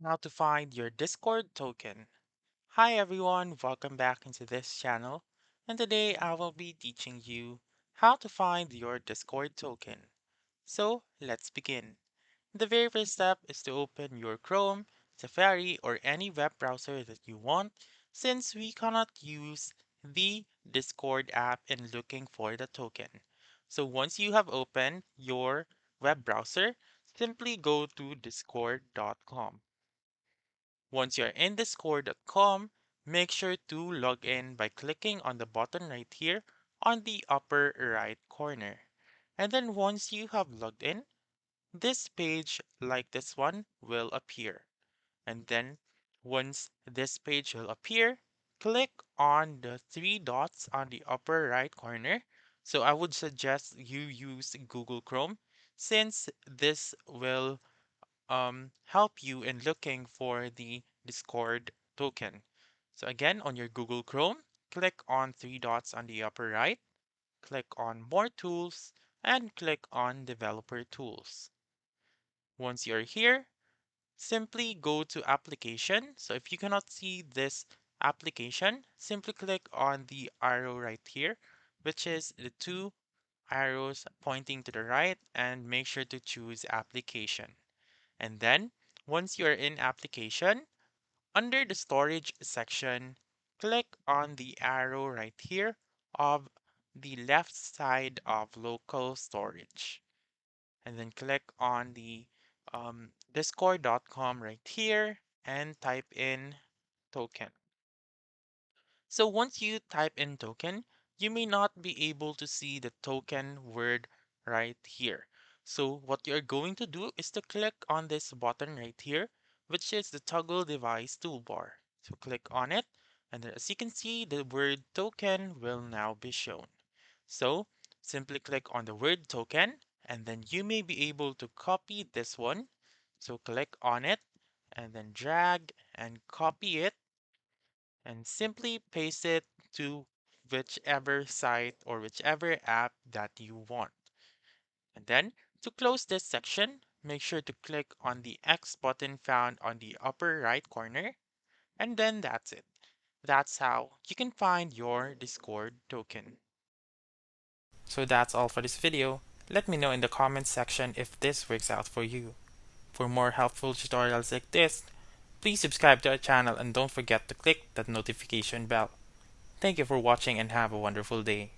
How to find your Discord token. Hi everyone, welcome back into this channel. And today I will be teaching you how to find your Discord token. So let's begin. The very first step is to open your Chrome, Safari, or any web browser that you want, since we cannot use the Discord app in looking for the token. So once you have opened your web browser, simply go to discord.com. Once you're in discord.com, make sure to log in by clicking on the button right here on the upper right corner. And then once you have logged in, this page like this one will appear. And then once this page will appear, click on the three dots on the upper right corner. So I would suggest you use Google Chrome since this will help you in looking for the Discord token. So again, on your Google Chrome, click on three dots on the upper right, click on More Tools, and click on Developer Tools. Once you're here, simply go to Application. So if you cannot see this application, simply click on the arrow right here, which is the two arrows pointing to the right, and make sure to choose Application. And then once you're in application, under the storage section, click on the arrow right here of the left side of local storage. And then click on the discord.com right here and type in token. So once you type in token, you may not be able to see the token word right here. So what you're going to do is to click on this button right here, which is the toggle device toolbar. So click on it, and then as you can see, the word token will now be shown. So simply click on the word token, and then you may be able to copy this one. So click on it, and then drag and copy it and simply paste it to whichever site or whichever app that you want. And then to close this section, make sure to click on the X button found on the upper right corner. And then that's it. That's how you can find your Discord token. So that's all for this video. Let me know in the comments section if this works out for you. For more helpful tutorials like this, please subscribe to our channel and don't forget to click that notification bell. Thank you for watching and have a wonderful day.